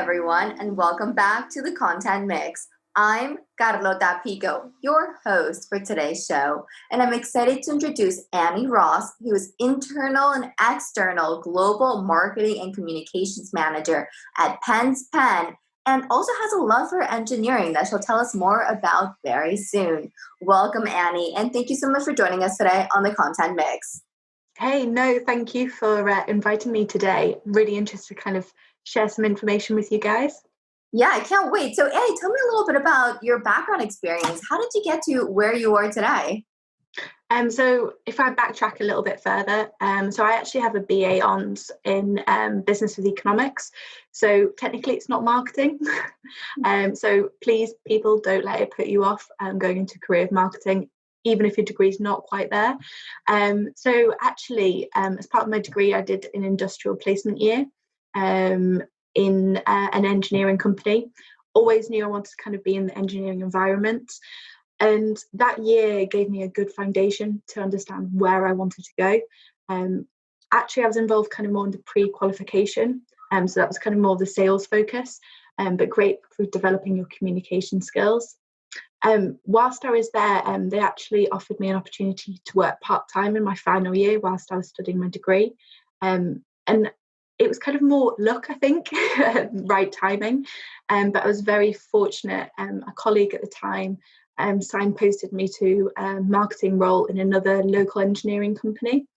everyone, and welcome back to the Content Mix. I'm Carlota Pico, your host for today's show, and I'm excited to introduce Annie Ross, who is internal and external global marketing and communications manager at Penspen, and also has a love for engineering that she'll tell us more about very soon. Welcome, Annie, and thank you so much for joining us today on the Content Mix. Hey, no, thank you for inviting me today. Really interested to kind of share some information with you guys. Yeah, I can't wait. So, Annie, tell me a little bit about your background experience. How did you get to where you are today? So if I backtrack a little bit further, so I actually have a BA Hons in business with economics. So technically it's not marketing. So please, people, don't let it put you off going into a career of marketing, even if your degree is not quite there. So actually, as part of my degree, I did an industrial placement year in an engineering company. Always knew I wanted to kind of be in the engineering environment. And that year gave me a good foundation to understand where I wanted to go. Actually, I was involved kind of more in the pre-qualification. So that was kind of more the sales focus, but great for developing your communication skills. Whilst I was there, they actually offered me an opportunity to work part-time in my final year whilst I was studying my degree. And it was kind of more luck, I think, right timing. But I was very fortunate. A colleague at the time signposted me to a marketing role in another local engineering company.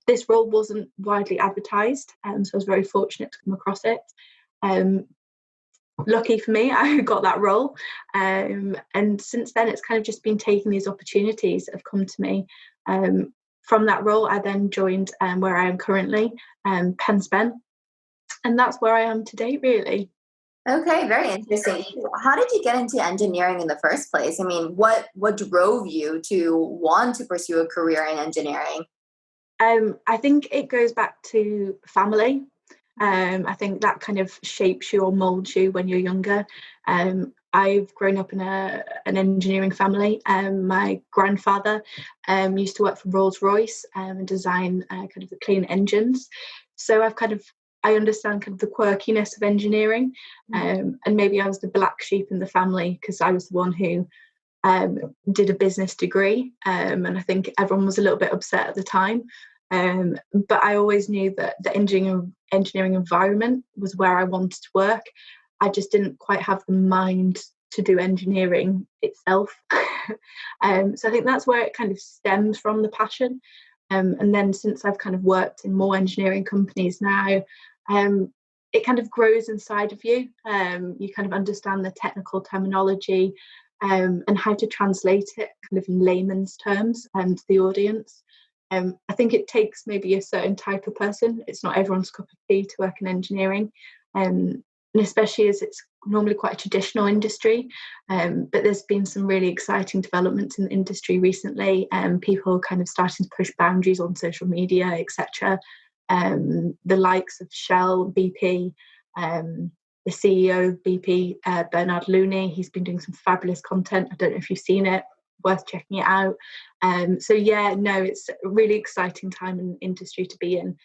This role wasn't widely advertised, so I was very fortunate to come across it. Lucky for me, I got that role. And since then, it's kind of just been taking these opportunities that have come to me. From that role, I then joined where I am currently, Penspen. And that's where I am today, really. Okay, very interesting. How did you get into engineering in the first place? I mean, what drove you to want to pursue a career in engineering? I think it goes back to family. I think that kind of shapes you or molds you when you're younger. I've grown up in an engineering family. My grandfather used to work for Rolls-Royce and design kind of the clean engines. So I understand kind of the quirkiness of engineering, and maybe I was the black sheep in the family because I was the one who did a business degree, and I think everyone was a little bit upset at the time. But I always knew that the engineering environment was where I wanted to work. I just didn't quite have the mind to do engineering itself. So I think that's where it kind of stems from, the passion. And then since I've kind of worked in more engineering companies now, it kind of grows inside of you. You kind of understand the technical terminology and how to translate it kind of in layman's terms to the audience. I think it takes maybe a certain type of person. It's not everyone's cup of tea to work in engineering, and especially as it's normally quite a traditional industry. But there's been some really exciting developments in the industry recently, and people kind of starting to push boundaries on social media, etc. The likes of Shell, BP, the CEO of BP, Bernard Looney, he's been doing some fabulous content. I don't know if you've seen it, worth checking it out. So yeah, no, it's a really exciting time in the industry to be in,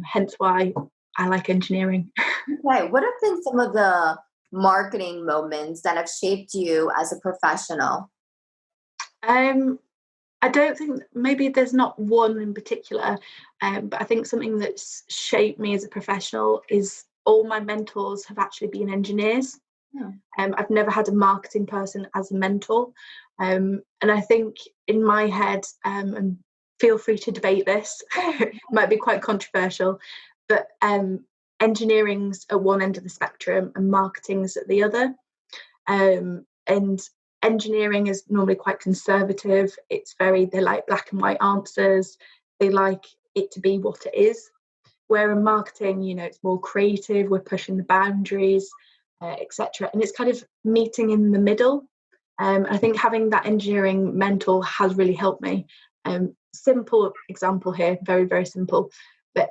hence why I like engineering. Okay, what have been some of the marketing moments that have shaped you as a professional? I don't think, maybe there's not one in particular, but I think something that's shaped me as a professional is all my mentors have actually been engineers. I've never had a marketing person as a mentor. And I think in my head, and feel free to debate this, it might be quite controversial, but engineering's at one end of the spectrum and marketing's at the other. And engineering is normally quite conservative. They like black and white answers. They like it to be what it is. Where in marketing, it's more creative. We're pushing the boundaries, etc. And it's kind of meeting in the middle. I think having that engineering mentor has really helped me. Simple example here, very, very simple. But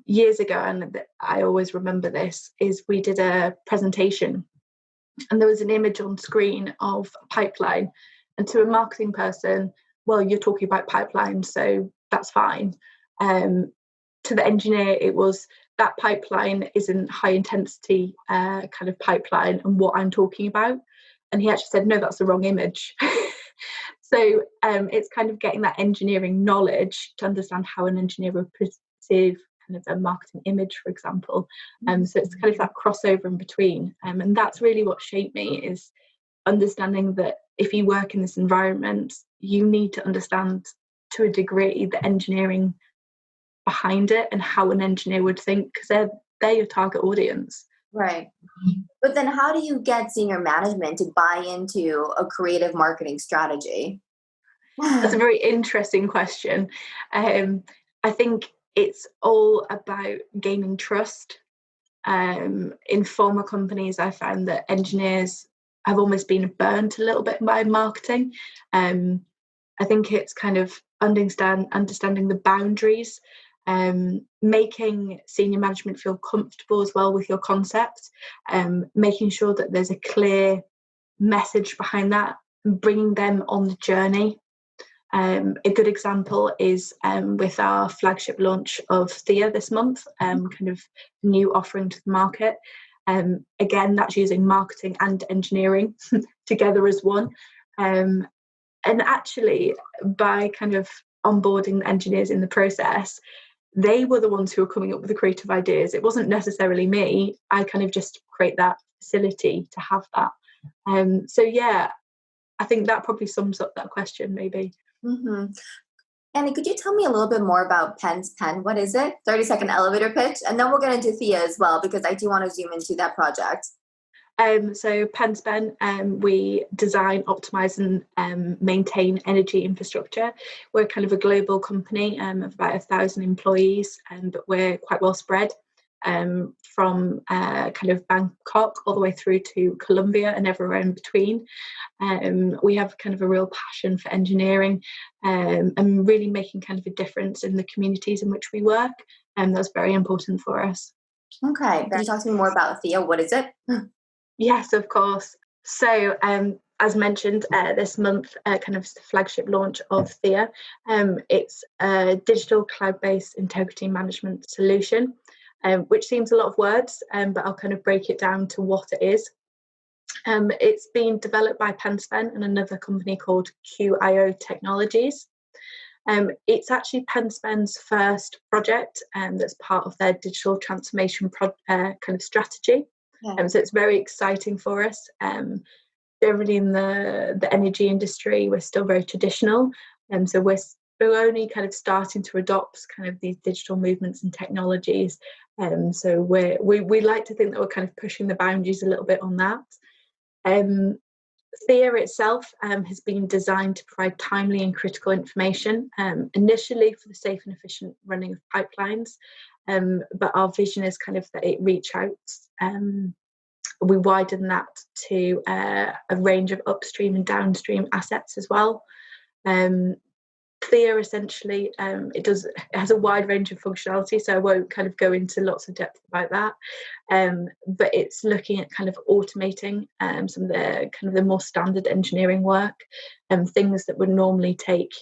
years ago, and I always remember this, is we did a presentation and there was an image on screen of a pipeline. And to a marketing person, well, you're talking about pipelines, so that's fine. To the engineer, it was that pipeline isn't high intensity kind of pipeline and what I'm talking about. And he actually said, no, that's the wrong image. So it's kind of getting that engineering knowledge to understand how an engineer would perceive kind of a marketing image, for example. So it's kind of that crossover in between. And that's really what shaped me, is understanding that if you work in this environment, you need to understand to a degree the engineering behind it and how an engineer would think, because they're your target audience. Right. But then how do you get senior management to buy into a creative marketing strategy? That's a very interesting question. I think it's all about gaining trust. In former companies, I found that engineers have almost been burnt a little bit by marketing. I think it's kind of understanding the boundaries, making senior management feel comfortable as well with your concept, making sure that there's a clear message behind that, and bringing them on the journey. A good example is with our flagship launch of Thea this month, kind of new offering to the market. Again, that's using marketing and engineering together as one. And actually, by kind of onboarding the engineers in the process, they were the ones who were coming up with the creative ideas. It wasn't necessarily me. I kind of just create that facility to have that. So yeah, I think that probably sums up that question, maybe. Mm-hmm. Annie, could you tell me a little bit more about Penspen? What is it? 30-second elevator pitch. And then we'll get into Thea as well, because I do want to zoom into that project. So Penspen, we design, optimize and maintain energy infrastructure. We're kind of a global company of about 1,000 employees, but we're quite well spread from kind of Bangkok all the way through to Colombia and everywhere in between. We have kind of a real passion for engineering and really making kind of a difference in the communities in which we work. And that's very important for us. Okay. Could you talk to me more about Thea? What is it? Yes, of course. So, as mentioned, this month, kind of the flagship launch of Thea. It's a digital cloud-based integrity management solution, which seems a lot of words, but I'll kind of break it down to what it is. It's been developed by Penspen and another company called QIO Technologies. It's actually Penspen's first project that's part of their digital transformation kind of strategy. Yeah. So it's very exciting for us. Generally in the energy industry, we're still very traditional. So we're only kind of starting to adopt kind of these digital movements and technologies. So we like to think that we're kind of pushing the boundaries a little bit on that. Thea itself has been designed to provide timely and critical information, initially for the safe and efficient running of pipelines, but our vision is kind of that it reach out. We widen that to a range of upstream and downstream assets as well. Thea essentially, it has a wide range of functionality, so I won't kind of go into lots of depth about that. But it's looking at kind of automating some of the kind of the more standard engineering work, things that would normally take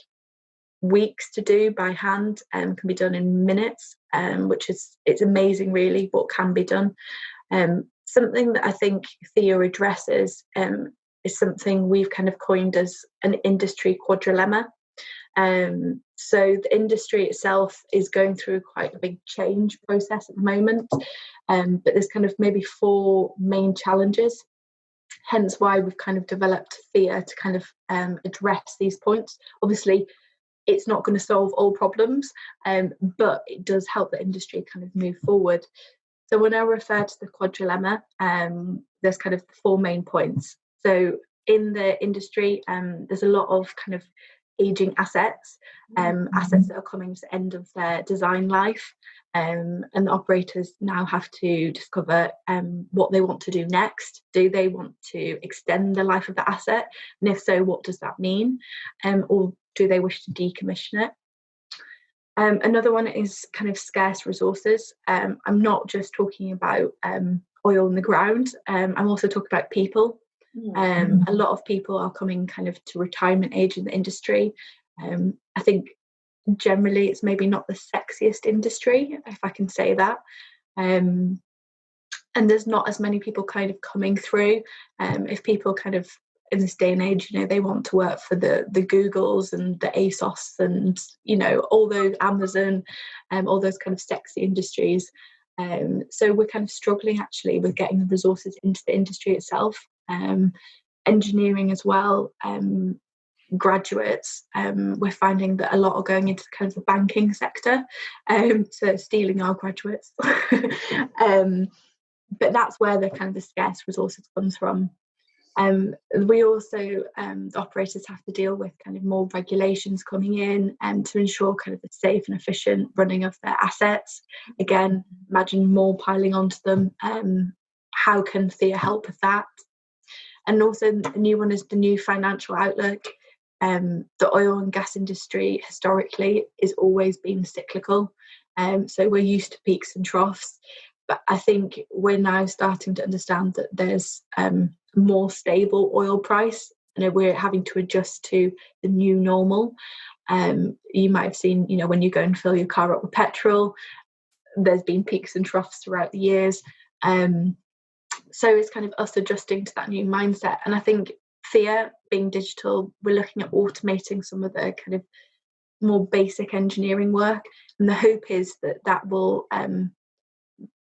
weeks to do by hand can be done in minutes, it's amazing really what can be done. Something that I think Thea addresses is something we've kind of coined as an industry quadrilemma. So the industry itself is going through quite a big change process at the moment, but there's kind of maybe 4 main challenges, hence why we've kind of developed Thea to kind of address these points. Obviously, it's not going to solve all problems, but it does help the industry kind of move forward. So when I refer to the quadrilemma, there's kind of 4 main points. So in the industry, there's a lot of kind of aging assets that are coming to the end of their design life, and the operators now have to discover what they want to do next. Do they want to extend the life of the asset, and if so, what does that mean, or do they wish to decommission it? Another one is kind of scarce resources. I'm not just talking about oil in the ground. I'm also talking about people. A lot of people are coming kind of to retirement age in the industry. I think generally it's maybe not the sexiest industry, if I can say that. And there's not as many people kind of coming through. If people kind of in this day and age, they want to work for the Googles and the ASOS and all those Amazon, all those kind of sexy industries. So we're kind of struggling actually with getting the resources into the industry itself. Engineering as well. Graduates, we're finding that a lot are going into kind of the banking sector, so stealing our graduates. But that's where the kind of the scarce resources comes from. We also, the operators have to deal with kind of more regulations coming in to ensure kind of the safe and efficient running of their assets. Again, imagine more piling onto them. How can Thea help with that? And also the new one is the new financial outlook. The oil and gas industry historically is always been cyclical. So we're used to peaks and troughs. But I think we're now starting to understand that there's more stable oil price, and we're having to adjust to the new normal. You might have seen, when you go and fill your car up with petrol, there's been peaks and troughs throughout the years. So it's kind of us adjusting to that new mindset. And I think Thea, being digital, we're looking at automating some of the kind of more basic engineering work. And the hope is that will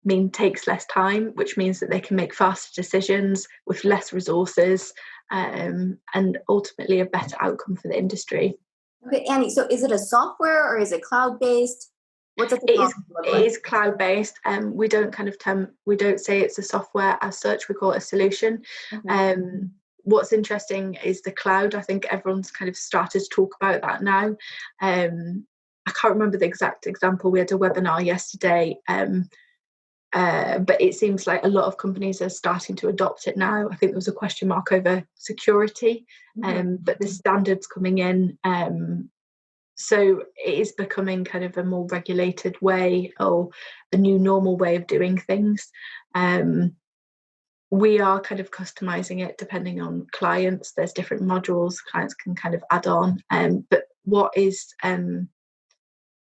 mean takes less time, which means that they can make faster decisions with less resources, and ultimately a better outcome for the industry. Okay, Annie, so is it a software or is it cloud-based? What's the technology look like? It is cloud-based. We don't we don't say it's a software as such. We call it a solution. Mm-hmm. What's interesting is the cloud. I think everyone's kind of started to talk about that now. I can't remember the exact example. We had a webinar yesterday, but it seems like a lot of companies are starting to adopt it now. I think there was a question mark over security, but the standards coming in. So it is becoming kind of a more regulated way, or a new normal way of doing things. We are kind of customizing it depending on clients. There's different modules clients can kind of add on. But what is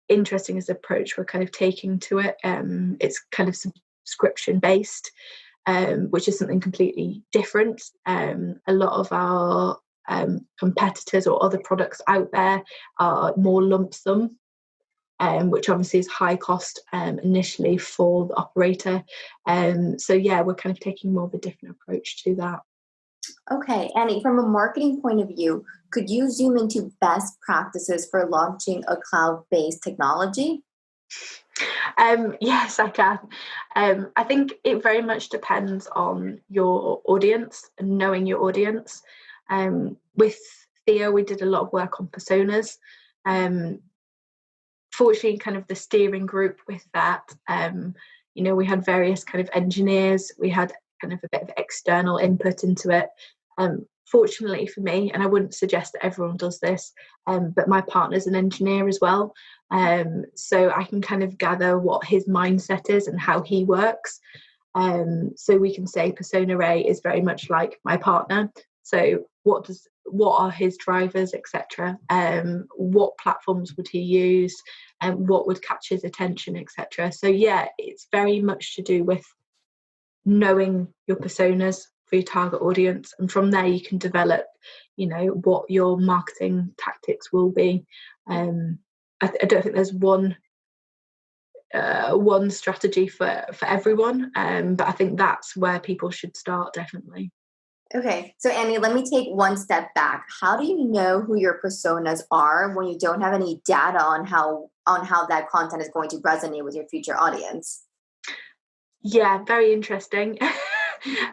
interesting is the approach we're kind of taking to it. It's kind of subscription based, which is something completely different. A lot of our competitors or other products out there are more lump sum, which obviously is high cost initially for the operator. So yeah, we're kind of taking more of a different approach to that. Okay, Annie, from a marketing point of view, could you zoom into best practices for launching a cloud-based technology? Yes, I can. I think it very much depends on your audience and knowing your audience. With Theo, we did a lot of work on personas. Fortunately, kind of the steering group with that, we had various kind of engineers. We had kind of a bit of external input into it. Fortunately for me, and I wouldn't suggest that everyone does this, but my partner's an engineer as well. So I can kind of gather what his mindset is and how he works. So we can say persona A is very much like my partner. So what are his drivers, etc. What platforms would he use, and what would catch his attention, etc. So yeah, it's very much to do with knowing your personas for your target audience, and from there you can develop what your marketing tactics will be. I don't think there's one strategy for everyone, but I think that's where people should start, definitely. Okay, so Annie, let me take one step back. How do you know who your personas are when you don't have any data on how that content is going to resonate with your future audience? Yeah, very interesting.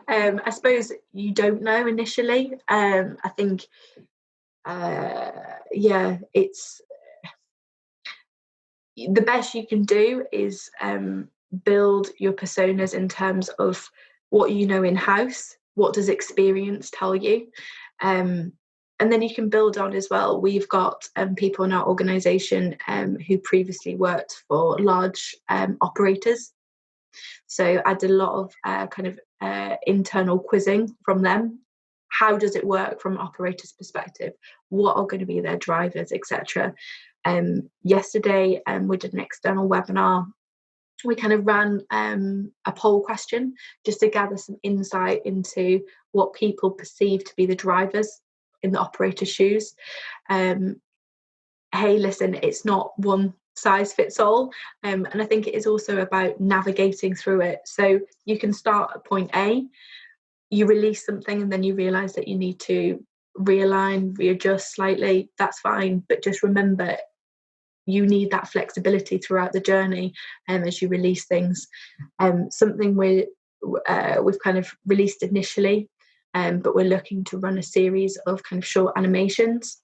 I suppose you don't know initially. I think, it's the best you can do is build your personas in terms of what you know in-house. What does experience tell you? And then you can build on as well. We've got people in our organisation who previously worked for large operators. So I did a lot of internal quizzing from them. How does it work from an operator's perspective? What are going to be their drivers, etc. Yesterday, we did an external webinar we kind of ran a poll question just to gather some insight into what people perceive to be the drivers in the operator's shoes. Hey, listen, it's not one size fits all. And I think it is also about navigating through it. So you can start at point A, you release something, and then you realize that you need to realign, readjust slightly. That's fine. But just remember, you need that flexibility throughout the journey as you release things. Something we've kind of released initially, but we're looking to run a series of kind of short animations.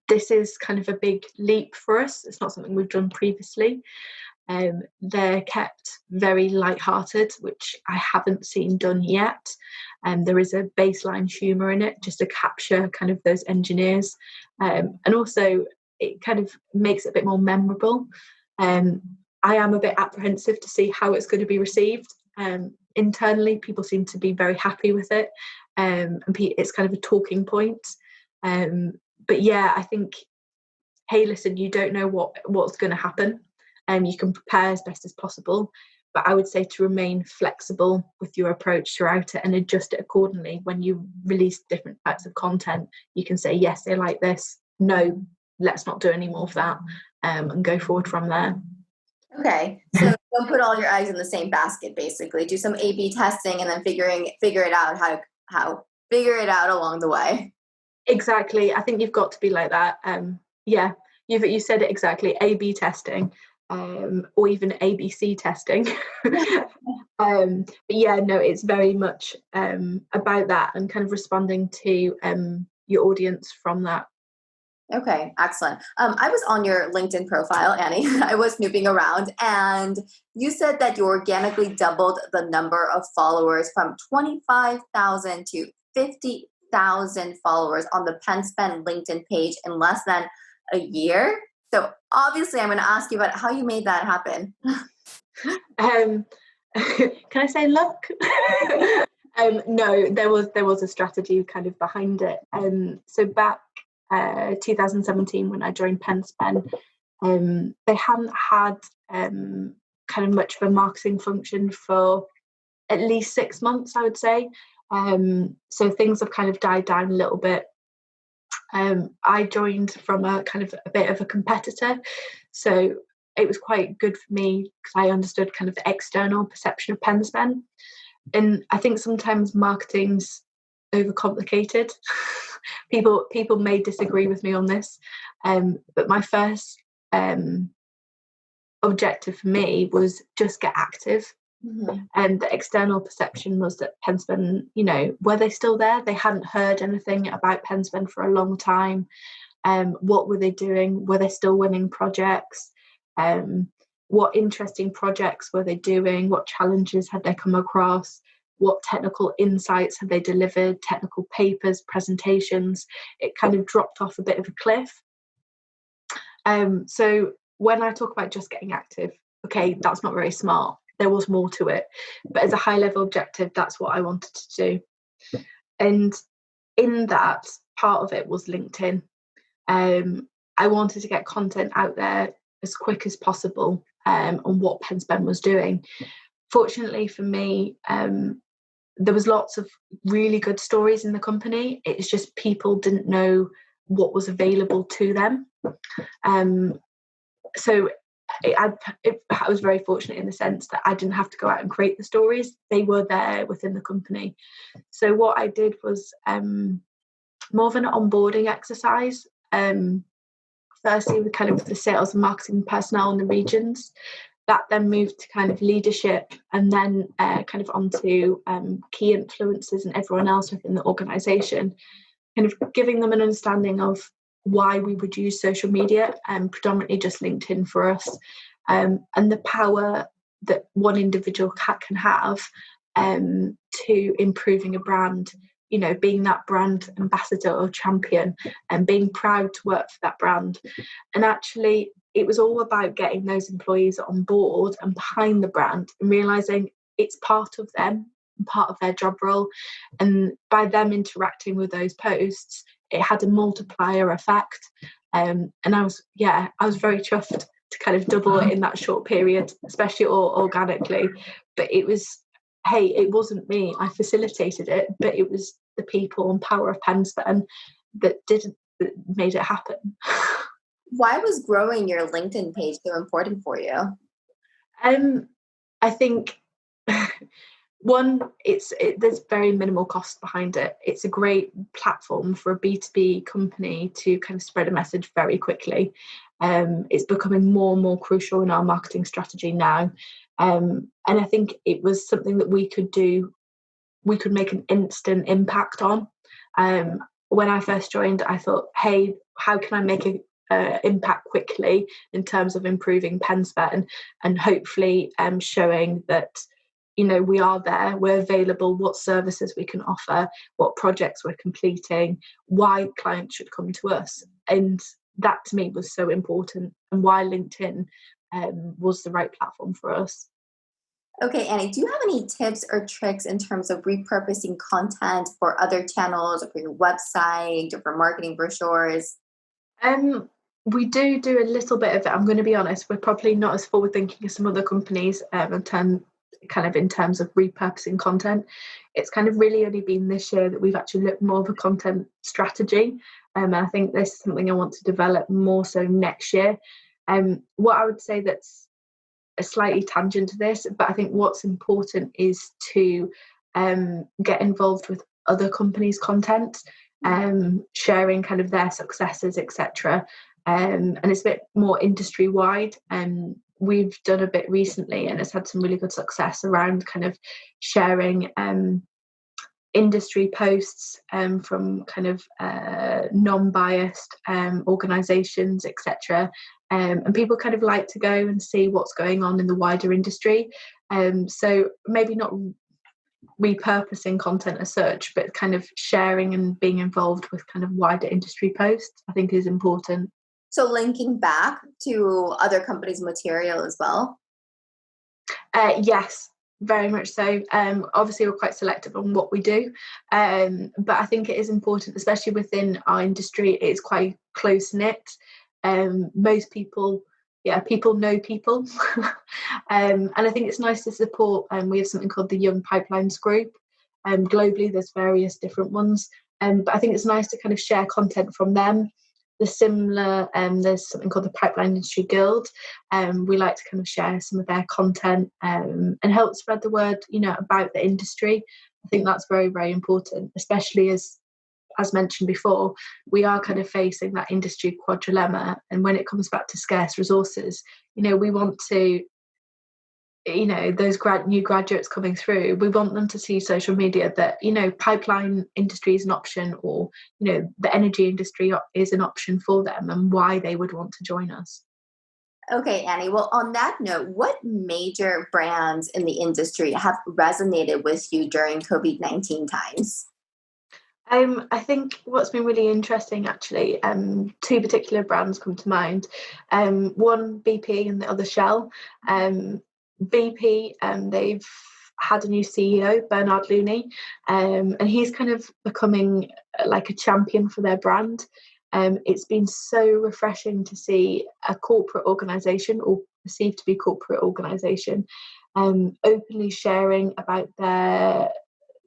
This is kind of a big leap for us. It's not something we've done previously. They're kept very light-hearted, which I haven't seen done yet. There is a baseline humour in it, just to capture kind of those engineers. And also, it kind of makes it a bit more memorable. I am a bit apprehensive to see how it's going to be received. Internally, people seem to be very happy with it. And it's kind of a talking point. But yeah, I think, hey, listen, you don't know what's going to happen, and you can prepare as best as possible. But I would say to remain flexible with your approach throughout it and adjust it accordingly. When you release different types of content, you can say, yes, they like this. No, let's not do any more of that, and go forward from there. Okay, so don't put all your eggs in the same basket. Basically, do some A/B testing and then figure it out how figure it out along the way. Exactly. I think you've got to be like that. Yeah, you said it exactly. A/B testing, or even ABC testing. But yeah, no, it's very much about that and kind of responding to your audience from that. Okay, excellent. I was on your LinkedIn profile, Annie. I was snooping around, and you said that you organically doubled the number of followers from 25,000 to 50,000 followers on the Penspen LinkedIn page in less than a year. So obviously, I'm going to ask you about how you made that happen. Can I say luck? No, there was a strategy kind of behind it. So back 2017 when I joined Penspen, they hadn't had kind of much of a marketing function for at least 6 months, I would say. So things have kind of died down a little bit. I joined from a kind of a bit of a competitor, so it was quite good for me because I understood kind of the external perception of Penspen. And I think sometimes marketing's overcomplicated. people may disagree with me on this, but my first objective for me was just get active. Mm-hmm. And the external perception was that Penspen, were they still there? They hadn't heard anything about Penspen for a long time. What were they doing? Were they still winning projects? What interesting projects were they doing? What challenges had they come across? What technical insights had they delivered? Technical papers, presentations? It kind of dropped off a bit of a cliff. So when I talk about just getting active, okay, that's not very smart. There was more to it. But as a high-level objective, that's what I wanted to do. And in that, part of it was LinkedIn. I wanted to get content out there as quick as possible on what Penspen was doing. Fortunately for me, there was lots of really good stories in the company. It's just people didn't know what was available to them. So I was very fortunate in the sense that I didn't have to go out and create the stories. They were there within the company. So what I did was more of an onboarding exercise. Firstly, with kind of the sales and marketing personnel in the regions. That then moved to kind of leadership, and then kind of onto key influencers and everyone else within the organisation, kind of giving them an understanding of why we would use social media, and predominantly just LinkedIn for us, and the power that one individual can have to improving a brand, being that brand ambassador or champion and being proud to work for that brand. And actually, it was all about getting those employees on board and behind the brand and realising it's part of them and part of their job role. And by them interacting with those posts, it had a multiplier effect. And I was very chuffed to kind of double it in that short period, especially organically. But it wasn't me. I facilitated it, but it was the people and power of Penspen that made it happen. Why was growing your LinkedIn page so important for you? I think one, there's very minimal cost behind it. It's a great platform for a B2B company to kind of spread a message very quickly. It's becoming more and more crucial in our marketing strategy now. And I think it was something that we could do. We could make an instant impact on. When I first joined, I thought, hey, how can I make an impact quickly in terms of improving Penspen and hopefully showing that, we are there, we're available, what services we can offer, what projects we're completing, why clients should come to us. And that to me was so important, and why LinkedIn was the right platform for us. Okay, Annie, do you have any tips or tricks in terms of repurposing content for other channels or for your website or for marketing brochures? We do a little bit of it. I'm going to be honest, we're probably not as forward thinking as some other companies in terms of repurposing content. It's kind of really only been this year that we've actually looked more of a content strategy. And I think this is something I want to develop more so next year. What I would say that's a slightly tangent to this, but I think what's important is to get involved with other companies' content, sharing kind of their successes, etc. And it's a bit more industry wide. We've done a bit recently, and it's had some really good success around kind of sharing industry posts from kind of non-biased organisations, etc. And people kind of like to go and see what's going on in the wider industry. So maybe not repurposing content as such, but kind of sharing and being involved with kind of wider industry posts, I think is important. So linking back to other companies' material as well? Yes, very much so. Obviously, we're quite selective on what we do, but I think it is important, especially within our industry. It's quite close-knit. Most people know people. And I think it's nice to support. We have something called the Young Pipelines Group. Globally, there's various different ones. But I think it's nice to kind of share content from them. There's something called the Pipeline Industry Guild. We like to kind of share some of their content and help spread the word, about the industry. I think that's very, very important, especially as mentioned before, we are kind of facing that industry quadrilemma. And when it comes back to scarce resources, we want to, those new graduates coming through, we want them to see social media that, pipeline industry is an option, or, the energy industry is an option for them, and why they would want to join us. Okay, Annie. Well, on that note, what major brands in the industry have resonated with you during COVID-19 times? I think what's been really interesting, actually, two particular brands come to mind. One BP and the other Shell. BP, they've had a new CEO, Bernard Looney, and he's kind of becoming like a champion for their brand. It's been so refreshing to see a corporate organisation, or perceived to be corporate organisation, openly sharing about the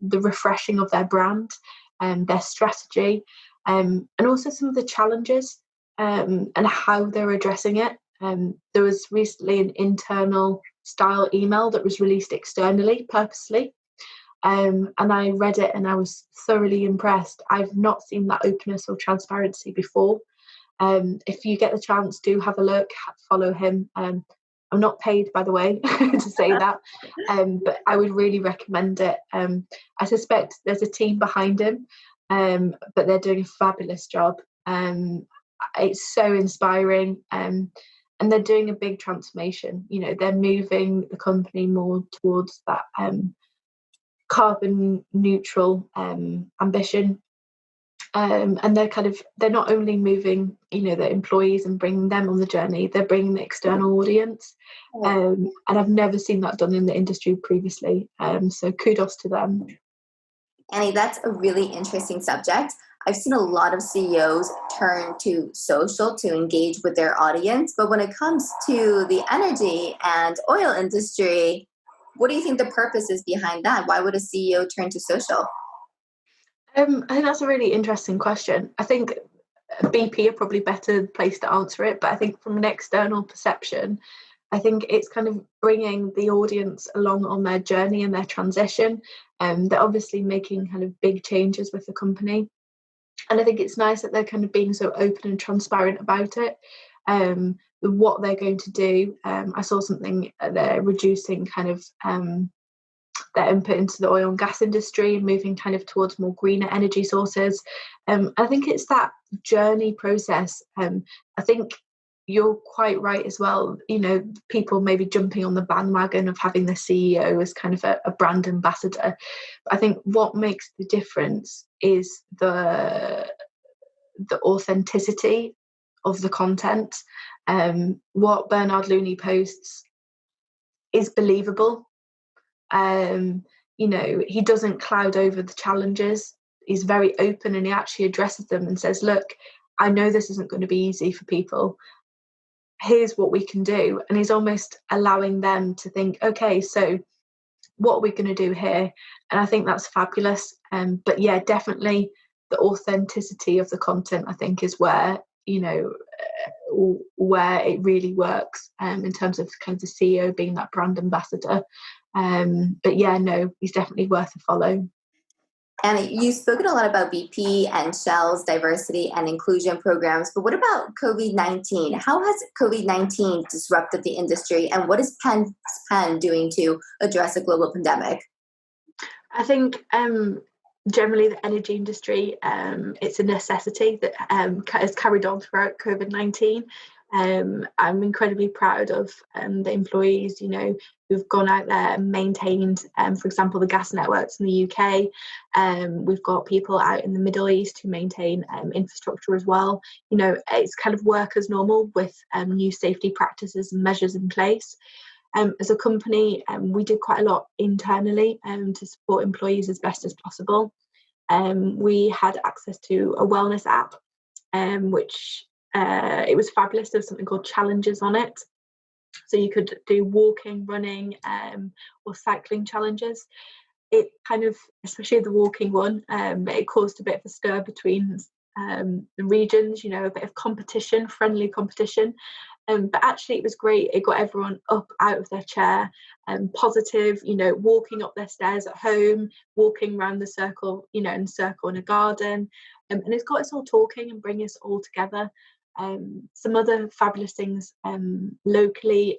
refreshing of their brand, their strategy, and also some of the challenges and how they're addressing it. There was recently an internal style email that was released externally purposely, and I read it and I was thoroughly impressed. I've not seen that openness or transparency before. If you get the chance, do have a look, follow him. I'm not paid, by the way, to say that, but I would really recommend it. I suspect there's a team behind him, but they're doing a fabulous job. It's so inspiring, and they're doing a big transformation. They're moving the company more towards that carbon neutral ambition. And they're not only moving, their employees and bringing them on the journey, they're bringing the external audience. And I've never seen that done in the industry previously. So kudos to them. Annie, that's a really interesting subject. I've seen a lot of CEOs turn to social to engage with their audience. But when it comes to the energy and oil industry, what do you think the purpose is behind that? Why would a CEO turn to social? I think that's a really interesting question. I think BP are probably better placed to answer it, but I think from an external perception, I think it's kind of bringing the audience along on their journey and their transition. They're obviously making kind of big changes with the company. And I think it's nice that they're kind of being so open and transparent about it, what they're going to do. I saw something, they're reducing kind of their input into the oil and gas industry and moving kind of towards more greener energy sources. I think it's that journey process. I think you're quite right as well. You know, people maybe jumping on the bandwagon of having the CEO as kind of a brand ambassador. But I think what makes the difference is the authenticity of the content. What Bernard Looney posts is believable. You know, he doesn't cloud over the challenges. He's very open and he actually addresses them and says, look, I know this isn't going to be easy for people. Here's what we can do. And he's almost allowing them to think, okay, so what are we going to do here? And I think that's fabulous. But yeah, definitely the authenticity of the content, I think, is where, you know, where it really works in terms of kind of the CEO being that brand ambassador. But yeah, no, he's definitely worth a follow. And you've spoken a lot about BP and Shell's diversity and inclusion programs, but what about COVID-19? How has COVID-19 disrupted the industry, and what is Penspen doing to address a global pandemic? I think generally the energy industry, it's a necessity that has carried on throughout COVID-19. I'm incredibly proud of the employees, you know, who've gone out there and maintained, for example, the gas networks in the UK. We've got people out in the Middle East who maintain infrastructure as well. You know, it's kind of work as normal with new safety practices and measures in place. As a company, we did quite a lot internally to support employees as best as possible. We had access to a wellness app, which it was fabulous. There was something called challenges on it. So you could do walking, running, or cycling challenges. It kind of, especially the walking one, it caused a bit of a stir between the regions, you know, a bit of competition, friendly competition. But actually it was great. It got everyone up out of their chair, positive, you know, walking up their stairs at home, walking around the circle, you know, in a circle in a garden. And it's got us all talking and bringing us all together. Some other fabulous things locally,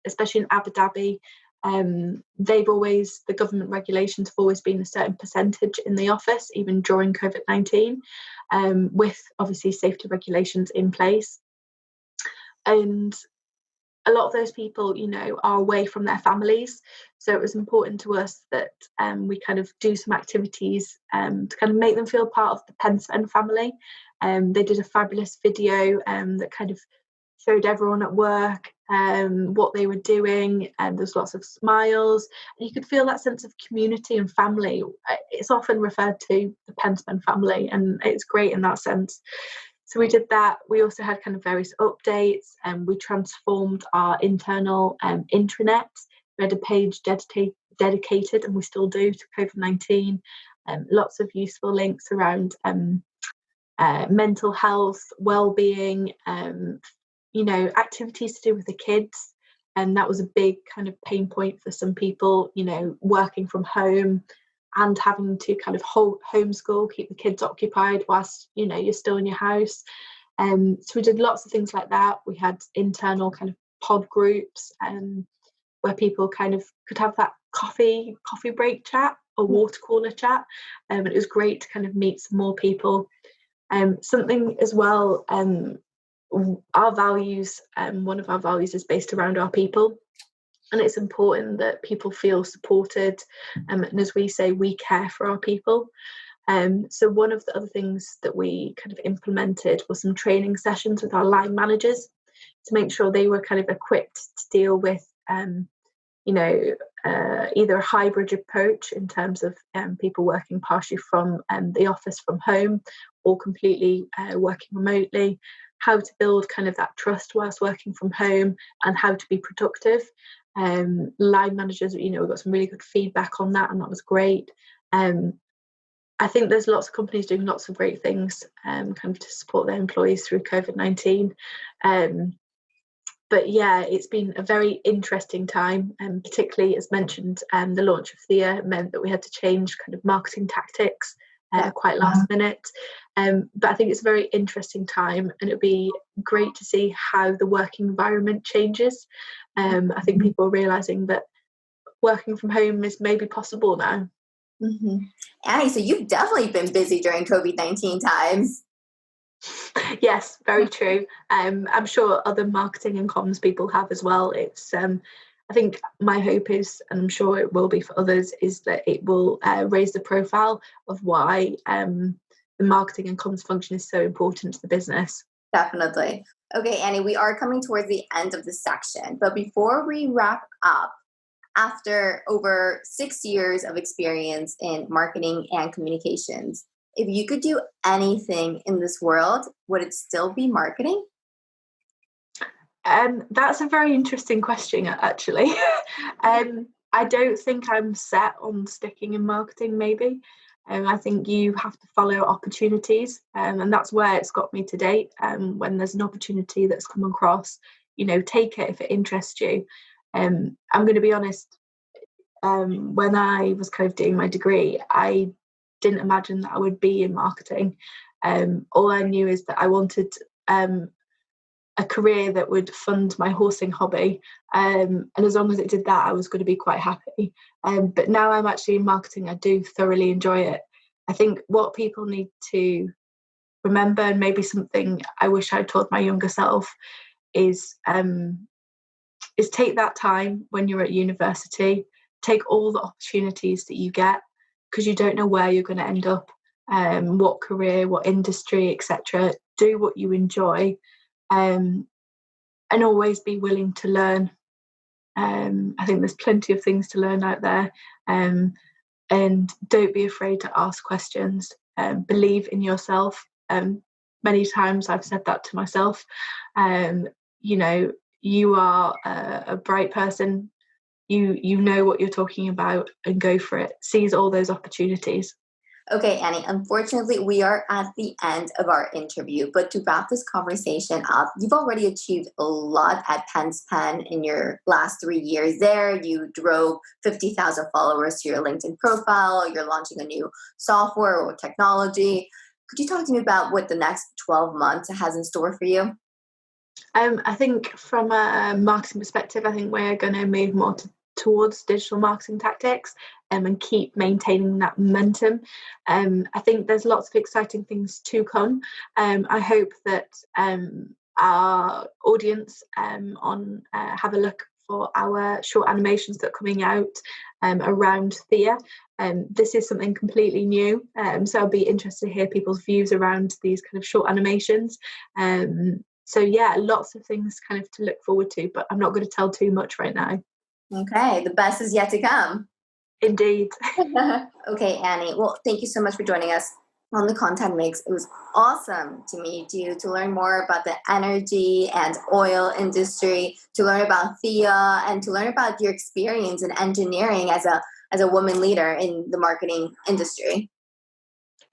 especially in Abu Dhabi, the government regulations have always been a certain percentage in the office, even during COVID-19, with obviously safety regulations in place. And a lot of those people, you know, are away from their families. So it was important to us that we kind of do some activities to kind of make them feel part of the Penspen family. They did a fabulous video that kind of showed everyone at work what they were doing, and there's lots of smiles. And you could feel that sense of community and family. It's often referred to the Penspen family, and it's great in that sense. So we did that. We also had kind of various updates, and we transformed our internal intranet. We had a page dedicated, and we still do, to COVID-19. Lots of useful links around mental health, well-being, you know, activities to do with the kids. And that was a big kind of pain point for some people, you know, working from home and having to kind of homeschool, keep the kids occupied whilst, you know, you're still in your house. So we did lots of things like that. We had internal kind of pod groups where people kind of could have that coffee break chat or water cooler chat. And it was great to kind of meet some more people. Something as well, our values, one of our values is based around our people. And it's important that people feel supported. And as we say, we care for our people. So one of the other things that we kind of implemented was some training sessions with our line managers to make sure they were kind of equipped to deal with, either a hybrid approach in terms of people working partially from the office from home or completely working remotely, how to build kind of that trust whilst working from home and how to be productive. Line managers, we got some really good feedback on that, and that was great. I think there's lots of companies doing lots of great things kind of to support their employees through COVID-19. But yeah, it's been a very interesting time, and particularly, as mentioned, the launch of Thea meant that we had to change kind of marketing tactics quite last minute. But I think it's a very interesting time, and it'll be great to see how the working environment changes. I think people are realising that working from home is maybe possible now. Mm-hmm. Annie, so you've definitely been busy during COVID-19 times. Yes, very true. I'm sure other marketing and comms people have as well. It's I think my hope is, and I'm sure it will be for others, is that it will raise the profile of why the marketing and comms function is so important to the business. Definitely. Okay, Annie, we are coming towards the end of this section, but before we wrap up, after over 6 years of experience in marketing and communications, if you could do anything in this world, would it still be marketing? That's a very interesting question, actually. I don't think I'm set on sticking in marketing, maybe. I think you have to follow opportunities, and that's where it's got me to date. When there's an opportunity that's come across, take it if it interests you. I'm going to be honest, when I was kind of doing my degree, I didn't imagine that I would be in marketing. All I knew is that I wanted a career that would fund my horsing hobby, and as long as it did that, I was going to be quite happy. But now I'm actually in marketing, I do thoroughly enjoy it. I think what people need to remember, and maybe something I wish I'd told my younger self, is take that time when you're at university, take all the opportunities that you get, because you don't know where you're going to end up, what career, what industry, etc. Do what you enjoy, and always be willing to learn. I think there's plenty of things to learn out there, and don't be afraid to ask questions. Believe in yourself. Many times I've said that to myself. You are a bright person. You know what you're talking about, and go for it. Seize all those opportunities. Okay, Annie, unfortunately, we are at the end of our interview, but to wrap this conversation up, you've already achieved a lot at Penspen in your last 3 years there. You drove 50,000 followers to your LinkedIn profile. You're launching a new software or technology. Could you talk to me about what the next 12 months has in store for you? I think from a marketing perspective, I think we're going to move more towards digital marketing tactics, and keep maintaining that momentum. I think there's lots of exciting things to come. I hope that our audience have a look for our short animations that are coming out around Thea. This is something completely new, so I'll be interested to hear people's views around these kind of short animations. So yeah, lots of things kind of to look forward to, but I'm not going to tell too much right now. Okay, the best is yet to come. Indeed. Okay, Annie. Well, thank you so much for joining us on the Content Mix. It was awesome to meet you, to learn more about the energy and oil industry, to learn about Thea, and to learn about your experience in engineering as a woman leader in the marketing industry.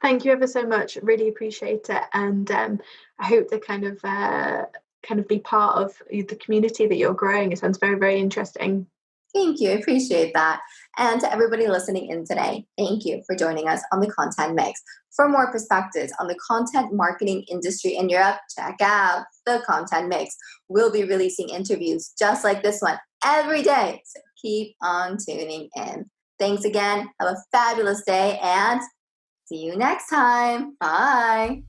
Thank you ever so much. Really appreciate it, and I hope to kind of be part of the community that you're growing. It sounds very, very interesting. Thank you. I appreciate that. And to everybody listening in today, thank you for joining us on the Content Mix. For more perspectives on the content marketing industry in Europe, check out the Content Mix. We'll be releasing interviews just like this one every day. So keep on tuning in. Thanks again. Have a fabulous day and see you next time. Bye.